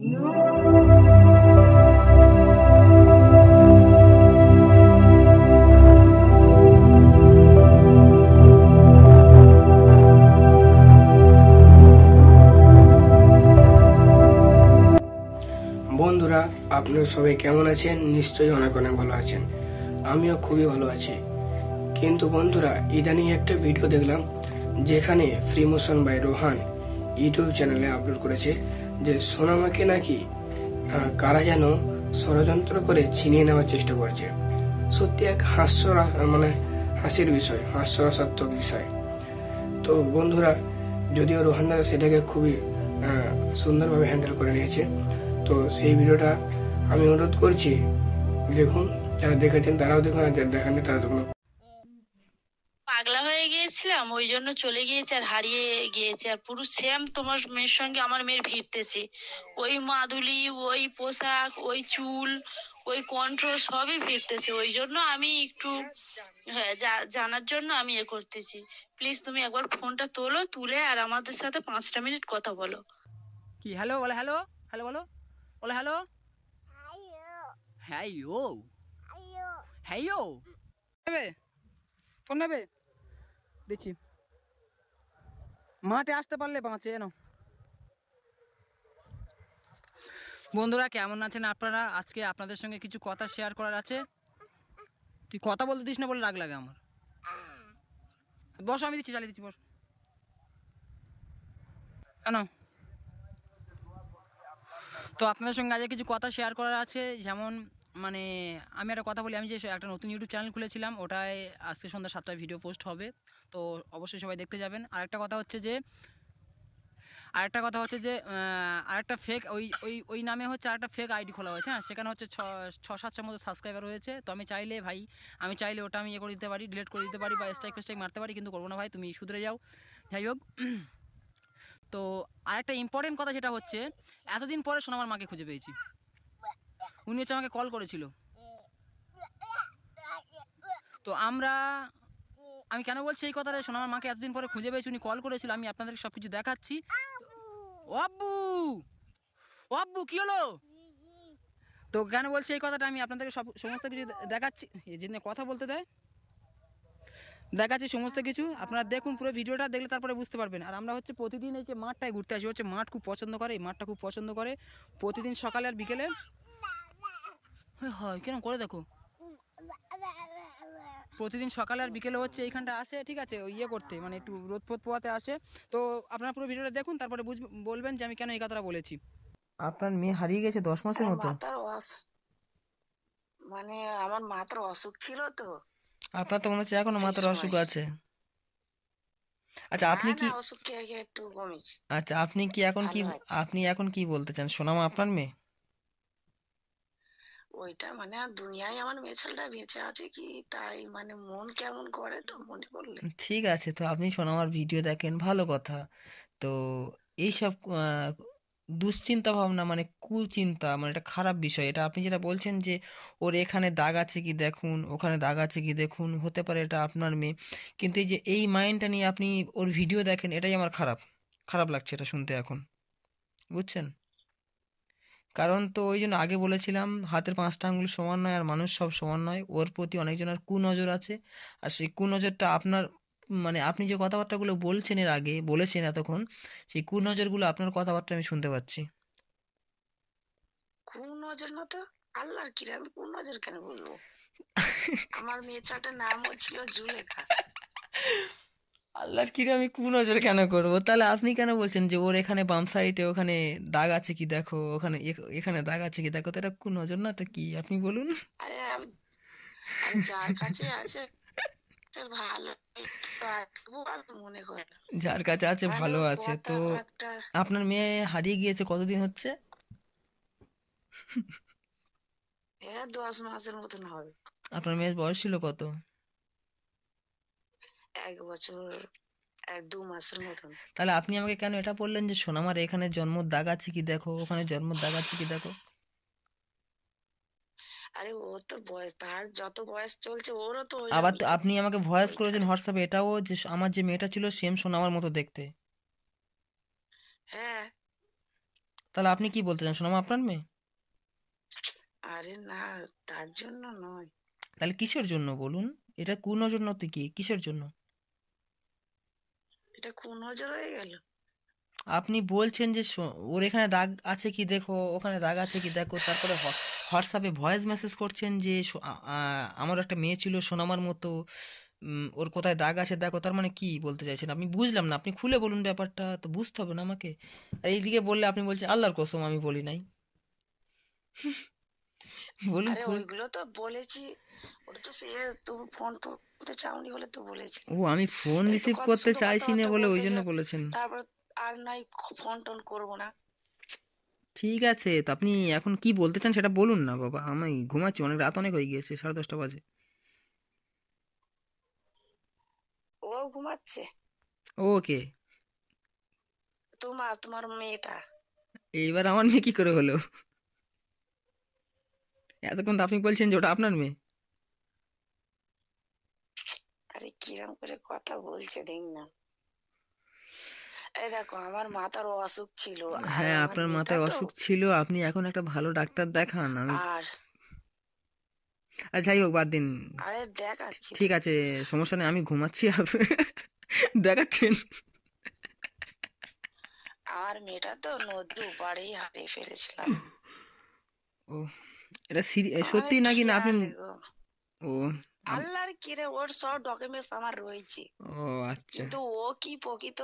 বন্ধুরা, আপনারা সবাই কেমন আছেন? নিশ্চয়ই অনেক অনেক ভালো আছেন। আমিও খুবই ভালো আছি। কিন্তু বন্ধুরা, ইদানিং একটা ভিডিও দেখলাম যেখানে free motion by Rohan YouTube চ্যানেলে আপলোড করেছে যে সোনামাকে নাকি কারা যেন ষড়যন্ত্র করে ছিনিয়ে নেওয়ার চেষ্টা করছে। সত্যি এক হাসির বিষয়, হাস্যরসাত্মক বিষয়। তো বন্ধুরা, যদিও রোহান দাদা সেটাকে খুবই সুন্দরভাবে হ্যান্ডেল করে নিয়েছে, তো সেই ভিডিওটা আমি অনুরোধ করছি দেখুন। যারা দেখেছেন তারাও দেখুন, আর যারা দেখেন তারা দেখুন। পাগলা হয়ে গিয়েছিলাম, ওই জন্য চলে গিয়েছে আর হারিয়ে গিয়েছে। আর পুরো সেম তোমার মেয়ের সঙ্গে আমার মেয়ের ভিড়তেছে। ওই মাদুলি, ওই পোশাক, ওই চুল, ওই কণ্ঠ সবই ভিড়তেছে। ওই জন্য আমি একটু জানার জন্য আমি করতেছি। প্লিজ তুমি একবার ফোনটা তোলো, তুলে আর আমাদের সাথে 5টা মিনিট কথা বলো। কি হ্যালো বলে? হ্যালো হ্যালো বলো, বলে হ্যালো। হ্যালো হ্যালো নেবে, ফোন নেবে, দিচ্ছি। মাঠে আসতে পারলে বাঁচে না। বন্ধুরা, কেমন আছেন আপনারা? আজকে আপনাদের সঙ্গে কিছু কথা শেয়ার করার আছে। তুই কথা বলতে দিস না বলে রাগ লাগে আমার। বসো, আমি দিচ্ছি, চালিয়ে দিচ্ছি, বস। কেন? তো আপনাদের সঙ্গে আজকে কিছু কথা শেয়ার করার আছে। যেমন আমি একটা কথা বলি, আমি যে একটা নতুন ইউটিউব চ্যানেল খুলেছিলাম, ওটায় আজকে সন্ধ্যা 7টায় ভিডিও পোস্ট হবে, তো অবশ্যই সবাই দেখতে যাবেন। আরেকটা কথা হচ্ছে যে আরেকটা ফেক ওই নামে হচ্ছে আরেকটা ফেক আইডি খোলা হয়েছে। হ্যাঁ, সেখানে হচ্ছে 6-700 মতো সাবস্ক্রাইবার হয়েছে। তো আমি চাইলে ওটা আমি করে দিতে পারি, ডিলিট করে দিতে পারি বা স্ট্রাইক মারতে পারি, কিন্তু করবো না ভাই, তুমি শুধরে যাও। যাই হোক, তো আরেকটা ইম্পর্টেন্ট কথা যেটা হচ্ছে, এতদিন পরে সোনামার মাকে খুঁজে পেয়েছি। উনি হচ্ছে আমাকে কল করেছিল। তো আমি কেন বলছি এই কথাটা, সোনামার মাকে এতদিন পরে খুঁজে পেয়েছি, উনি কল করেছিল, আমি আপনাদেরকে সব কিছু দেখাচ্ছি। ও আব্বু কি হলো? তো কেন বলছি এই কথাটা, আমি আপনাদেরকে সমস্ত কিছু দেখাচ্ছি। এই জন্য কথা বলতে দেখাচ্ছি সমস্ত কিছু। আপনারা দেখুন, পুরো ভিডিওটা দেখলে তারপরে বুঝতে পারবেন। আর আমরা হচ্ছে প্রতিদিন এই যে মাঠটায় ঘুরতে আসি, হচ্ছে মাঠ খুব পছন্দ করে, এই মাঠটা খুব পছন্দ করে। প্রতিদিন সকালে আর বিকেলে হয় কেন করে দেখো, প্রতিদিন সকালে আর বিকেলে হচ্ছে এইখানটা আসে, ঠিক আছে, ওই করতে, একটু রোদ ফোদ পোয়াতে আসে। তো আপনারা পুরো ভিডিওটা দেখুন, তারপরে বলবেন যে আমি কেন এই কথাটা বলেছি। আপনার মেয়ে হারিয়ে গেছে 10 মাসের মতো। আমার মাথার অসুখ ছিল তো। আপনার তো মনে হচ্ছে এখনো মাথার অসুখ আছে। আচ্ছা, আপনি কি একটু কমেছে। আচ্ছা, আপনি এখন কি বলতে চান? সোনামা আপনার মেয়ে? ওইটা আর দুনিয়ায় আমার মেয়ে ছেলেটা বেঁচে আছে কি, তাই মন কেমন করে তো মনে করলে। ঠিক আছে, তো আপনি সোনামার ভিডিও দেখেন, ভালো কথা। তো এইসব দুশ্চিন্তা ভাবনা, কুচিন্তা, এটা খারাপ বিষয়। এটা আপনি যেটা বলছেন যে ওর এখানে দাগ আছে কি দেখুন, ওখানে দাগ আছে কি দেখুন, হতে পারে এটা আপনার মেয়ে, কিন্তু এই যে এই মাইন্ডটা নিয়ে আপনি ওর ভিডিও দেখেন, এটাই আমার খারাপ লাগছে এটা শুনতে এখন, বুঝছেন? কারণ তো ওই জন্য আগে বলেছিলাম, হাতের 5টা আঙ্গুল সমান নয় আর মানুষ সব সমান নয়। ওর প্রতি অনেকজনের কুনজর আছে, আর সেই কুনজরটা আপনার আপনি যে কথাবার্তাগুলো বলছেন, এর আগে বলেছেন এতক্ষণ, সেই কুনজরগুলো আপনার কথাবার্তা আমি শুনতে পাচ্ছি। কুনজর না তো, আল্লাহর কিরে, আমি কুনজর কেন বলবো? আমার মেয়ে ছেলেটার নাম হচ্ছিল জুলেখা। আল্লাহর কিরে আমি কুনজর কেন করবো? তাহলে আপনি কেন বলছেন যে ওর এখানে বাম সাইডে ওখানে দাগ আছে কি দেখো, ওখানে এখানে দাগ আছে কি দেখো? তো এটা কুনজর না তো কি, আপনি বলুন। আরে যার কাছে আছে ভালো, মনে করে না। যার কাছে আছে ভালো আছে। তো আপনার মেয়ে হারিয়ে গিয়েছে কতদিন হচ্ছে? 10 মাসের মতন হবে। আপনার মেয়ের বয়স ছিল কত? 1 বছর 1-2 মাসের মতন। তাহলে আপনি আমাকে কেন এটা বললেন যে সোনামার এখানে জন্মর দাগ আছে কি দেখো, ওখানে জন্মর দাগ আছে কি দেখো? আরে ও তো বয়স, তার যত বয়স চলছে ওরও তো আবার তো আপনি আমাকে ভয়েস করেছেন হোয়াটসঅ্যাপে, এটাও যে আমার যে মেয়েটা ছিল সেম সোনামার মতো দেখতে। হ্যাঁ, তাহলে আপনি কি বলতে চান সোনামা আপনার মেয়ে? আরে না, তার জন্য নয়। তাহলে কিসের জন্য বলুন? এটা কুনজরনতি কি কিসের জন্য? এটা কোন নজর হয়ে গেল? আপনি বলছেন যে ওর এখানে দাগ আছে কি দেখো, ওখানে দাগ আছে কি দেখো, তারপরে হোয়াটসঅ্যাপে ভয়েস মেসেজ করছেন যে আমার একটা মেয়ে ছিল সোনামার মতো, ওর কোথায় দাগ আছে দেখো। তার মানে কি বলতে চাইছেন আপনি? বুঝলাম না, আপনি খুলে বলুন ব্যাপারটা, তো বুঝতে হবে না আমাকে? আর এইদিকে বললে আপনি বলছেন আল্লাহর কসম আমি বলি নাই। বলুন আরে খুলে। ওইগুলো তো বলেছি, ওটা তো সে তুমি ফোন করতে চাওনি বলে তো বলেছি। ও, আমি ফোন এই তো রিসিভ কথা, করতে শুধু চাইছি না কথাবার্তা বলে ওই জন্য বলতেছিলাম, বলেছেন? তারপর আর নাই ফোন টোন করবো না। ঠিক আছে, তো আপনি এখন কি বলতে চান সেটা বলুন না বাবা, আমি ঘুমাচ্ছি, অনেক রাত অনেক হয়ে গিয়েছে, 10:30 বাজে। ও ঘুমাচ্ছে? ওকে। তোমার মেয়েটা? এইবার আমার মেয়ে কি করে হলো? এতক্ষণ তো আপনি বলছেন যে ওটা আপনার মেয়ে। আরে কিরম করে কথা বলছে দেখ না। এই দেখো, আমার মাথার অসুখ ছিল, আর হ্যাঁ, আমার আপনার মেয়েটা মাথায় তো। অসুখ ছিল, আপনি এখন একটা ভালো ডাক্তার দেখান। আমি আর আচ্ছা, যাই হোক, বাদ দিন। আরে দেখাচ্ছি তো। ঠিক আছে, সমস্যা নেই, আমি ঘুমাচ্ছি আর দেখাচ্ছেন। আমার মেয়েটা তো নদীর ওপারেই হারিয়ে ফেলেছিলাম। ও, এটা আমার সত্যি নাকি না আপনি? খেয়াল গো। ও, আম- আল্লাহর কিরে, ওর সব ডকুমেন্টস আমার রয়েছে, ও আচ্ছা। কিন্তু ও কি প্রকৃত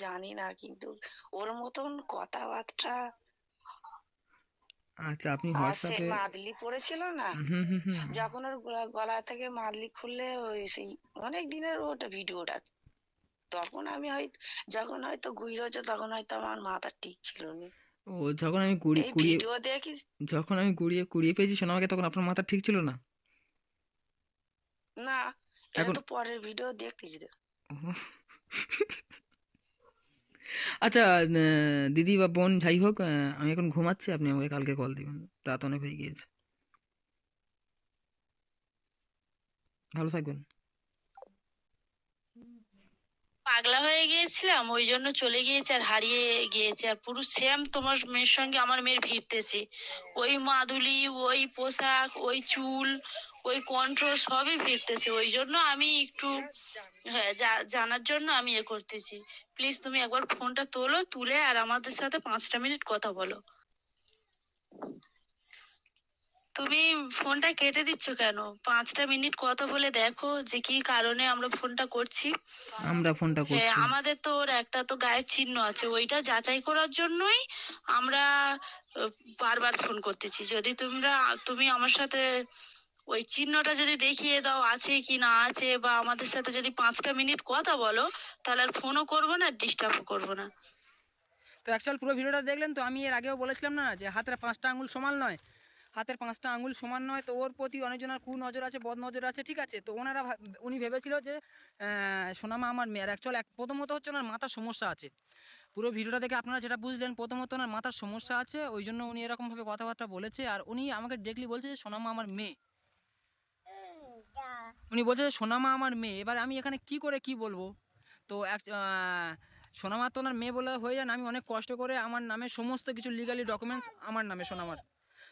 জানি না, কিন্তু ওর মতন কথাবার্তা। আচ্ছা, আপনি আর সে হোয়াটসঅ্যাপে। মাদলি পড়েছিল না, হুম হুম হুম। যখন ওর গলা থেকে মাদলি খুললে ওই সেই অনেক দিনের ওটা ভিডিওটা, তখন আমি হয়তো, যখন হয়তো ঘুরে তখন হয়তো আমার মাথা ঠিক ছিল না। ও, যখন আমি এই কুড়িয়ে ভিডিও দেখিস। যখন আমি কুড়িয়ে কুড়িয়ে পেয়েছি সোনামাকে, তখন আপনার মাথা ঠিক ছিল না? না, এটা এখন তো পরের ভিডিও দেখতেছি তো। ও, আচ্ছা, দিদি বা বোন যাই হোক, আমি এখন ঘুমাচ্ছি, আপনি আমাকে কালকে কল দিবেন, রাত অনেক হয়ে গিয়েছে। ভালো থাকবেন। পাগলা হয়ে গিয়েছিলাম, ওই জন্য চলে গিয়েছে আর হারিয়ে গিয়েছে, আর পুরো সেম তোমার মেয়ের সঙ্গে আমার মেয়ের ভিড়তেছে। ওই মাদুলি, ওই পোশাক, ওই চুল, ওই কণ্ঠ সবই ভিড়তেছে। ওই জন্য আমি একটু, হ্যাঁ, জানার জন্য আমি এ করতেছি। প্লিজ তুমি একবার ফোনটা তোলো, তুলে আর আমাদের সাথে 5টা মিনিট কথা বলো। তুমি ফোনটা কেটে দিচ্ছ কেন? 5টা মিনিট কথা বলে দেখো যে কি কারণে আমরা ফোনটা করছি। আমরা ফোনটা হ্যাঁ, করছি। আমাদের তো ওর একটা তো গায়ের চিহ্ন আছে, ওইটা যাচাই করার জন্যই আমরা আহ, বারবার ফোন করতেছি। যদি তুমি আমার সাথে ওই চিহ্নটা যদি দেখিয়ে দাও আছে কি না আছে, বা আমাদের সাথে যদি 5টা মিনিট কথা বলো, তাহলে আর ফোনও করবো না, ডিস্টার্বও করবো না। তো অ্যাকচুয়াল পুরো ভিডিওটা দেখলেন তো? আমি এর আগেও বলেছিলাম না যে হাতের 5টা আঙুল সমান নয়, হাতের 5টা আঙুল সমান নয়। তো ওর প্রতি অনেকজনের কুনজর আছে, বদ নজর আছে, ঠিক আছে? তো উনি ভেবেছিল যে সোনামা আমার মেয়ের। অ্যাকচুয়াল প্রথমত হচ্ছে ওনার মাথার সমস্যা আছে। পুরো ভিডিওটা দেখে আপনারা যেটা বুঝলেন, প্রথমত ওনার মাথার সমস্যা আছে, ওই জন্য উনি এরকমভাবে কথাবার্তা বলেছে। আর উনি আমাকে ডিরেক্টলি বলছে যে সোনামা আমার মেয়ে। উনি বলছে যে সোনামা আমার মেয়ে। এবার আমি এখানে কি করে কি বলবো? তো সোনামা তো ওনার মেয়ে বলে হয়ে যান, আমি অনেক কষ্ট করে আমার নামে সমস্ত কিছু লিগালি ডকুমেন্টস আমার নামে সোনামার।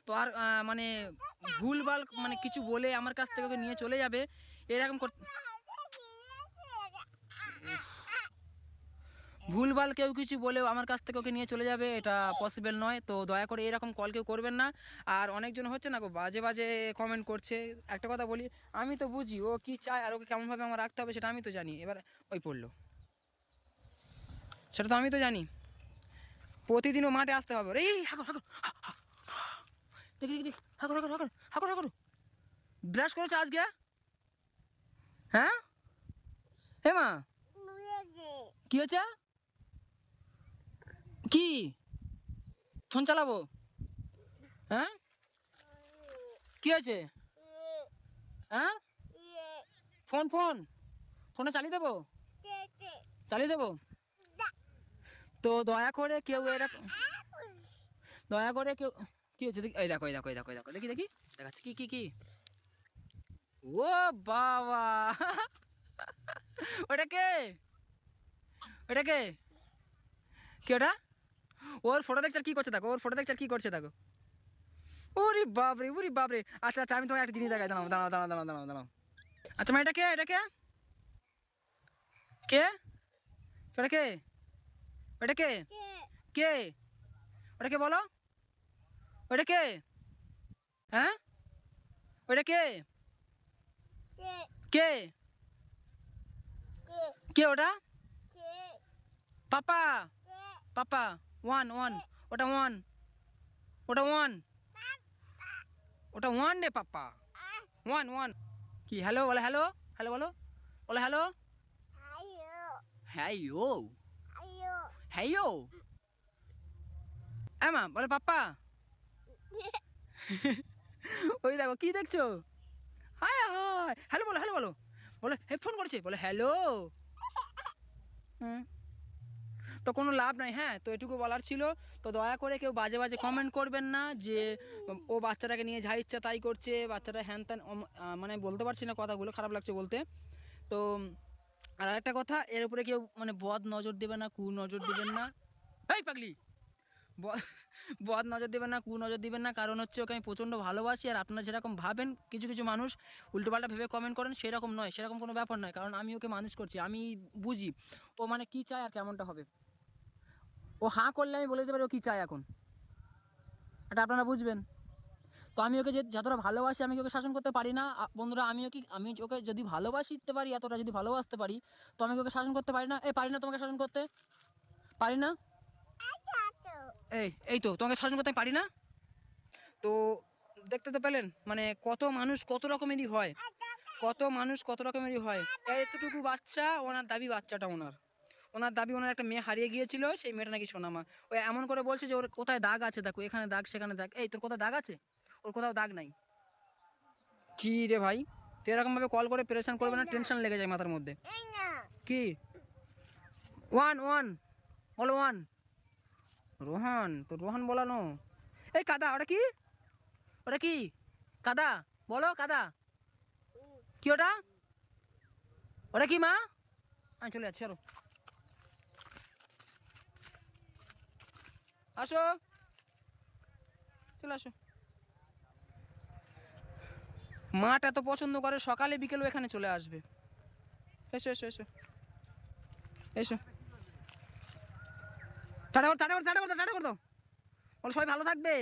তো আর মানে ভুলভাল মানে কিছু বলে আমার কাছ থেকে ওকে নিয়ে চলে যাবে, এরকম ভুলভাল কেউ কিছু বলেও আমার কাছ থেকে ওকে নিয়ে চলে যাবে, এটা পসিবল নয়। তো দয়া করে এরকম কল কেউ করবেন না। আর অনেকজন হচ্ছে না গো, বাজে বাজে কমেন্ট করছে। একটা কথা বলি, আমি তো বুঝি ও কি চায় আর ওকে কেমনভাবে আমার রাখতে হবে, সেটা আমি তো জানি। এবার ওই পড়লো, সেটা তো আমি তো জানি। প্রতিদিনও মাঠে আসতে হবে। রে হাগর হাগর, দেখি দেখি দেখি, হাগর হাগর হাগর হাগর হাগর। ব্রাশ করেছো আজকে? হ্যাঁ হে মা, কি হয়েছে? কি ফোন চালাবো? হ্যাঁ, কি হয়েছে? হ্যাঁ, ফোন ফোন ফোনে চালিয়ে দেবো, চালিয়ে দেবো। তো দয়া করে কেউ এরকম, দয়া করে কেউ, কি হয়েছে? এই দেখো এই দেখো এই দেখো এই দেখো, দেখি দেখি দেখাচ্ছি কি কি কি। ও বাবা, ওটা কে? ওটা কে? কে ওটা? ওর ফটো দেখছে আর কি করছে দেখো, ওর ফটো দেখছে আর কি করছে দেখো। ওরে বাপরে, ওরে বাপরে। আচ্ছা আচ্ছা, আমি তোমাকে একটা জিনিস দেখাই, দাঁড়াও দাঁড়াও দাঁড়াও দাঁড়াও দাঁড়াও দাঁড়াও। আচ্ছা মা, এটা কে, এটা কে, কে ওটা কে, ওটা কে, কে ওটা কে বলো, ওটা কে, হ্যাঁ ওটা কে, কে কে ওটা? পাপা, পাপা, ওয়ান ওয়ান, ওটা ওয়ান, ওটা ওয়ান, ওটা ওয়ান রে পাপা, ওয়ান ওয়ান। কি হ্যালো বলে, হ্যালো, হ্যালো বলো, বলে হ্যালো, হ্যাঁ ইউ, হ্যাঁ ইউ, মা বলে পাপা। ওই দেখো কি দেখছো, হায় হায়, হ্যালো বলো, হ্যালো বলো, বলে হেডফোন করেছে, বলে হ্যালো। হুম, তো কোনো লাভ নাই। হ্যাঁ, তো এটুকু বলার ছিল। তো দয়া করে কেউ বাজে বাজে কমেন্ট করবেন না যে ও বাচ্চাটাকে নিয়ে যা ইচ্ছা তাই করছে, বাচ্চাটা হ্যান ত্যান, মানে বলতে পারছি না কথাগুলো, খারাপ লাগছে বলতে। তো আর একটা কথা, এর উপরে কেউ মানে বদ নজর দেবেন না, কু নজর দিবেন না। এই পাগলি, বদ নজর দেবেন না, কু নজর দিবেন না, কারণ হচ্ছে ওকে আমি প্রচণ্ড ভালোবাসি। আর আপনারা যেরকম ভাবেন, কিছু কিছু মানুষ উল্টোপাল্টা ভেবে কমেন্ট করেন, সেরকম নয়, সেরকম কোনো ব্যাপার নয়। কারণ আমি ওকে মানুষ করছি, আমি বুঝি ও মানে কী চায় আর কেমনটা হবে। ও হাঁ করলে আমি বলে দিতে পারি ও কী চায় এখন, এটা আপনারা বুঝবেন। তো আমি ওকে যে যতটা ভালোবাসি, আমি ওকে শাসন করতে পারি না বন্ধুরা। আমি ওকে যদি ভালোবাসতে পারি, এতটা যদি ভালোবাসতে পারি, তো আমি ওকে শাসন করতে পারি না? পারি না তোমাকে শাসন করতে, পারি না? এই তো তোমাকে শাসন করতে পারি না। তো দেখতে তো পেলেন, মানে কত মানুষ কত রকমেরই হয়, কত মানুষ কত রকমেরই হয়। এতটুকু বাচ্চা, ওনার দাবি বাচ্চাটা ওনার দাবি ওনার একটা মেয়ে হারিয়ে গিয়েছিল, সেই মেয়েটা নাকি সোনামা। ও এমন করে বলছে যে ওর কোথায় দাগ আছে দেখো, এখানে দাগ সেখানে দাগ। এই তোর কোথাও দাগ আছে? ওর কোথাও দাগ নাই। কি রে ভাই, তো এরকমভাবে কল করে প্রেশান করবে না, টেনশন লেগে যায় মাথার মধ্যে। কি ওয়ান ওয়ান বলো, ওয়ান রোহান, তো রোহান বলানো। এই কাদা, ওটা কি, ওটা কি কাদা বলো, কাদা কি ওটা, ওটা কি মা? আমি চলে যাচ্ছি, চলো আসো, চলে আসো। মাঠ এত পছন্দ করে, সকালে বিকেলও এখানে চলে আসবে। এসো এসো এসো এসো, টাটা টাটা টাটা টাটা করে দাও, বলো সবাই ভালো থাকবে।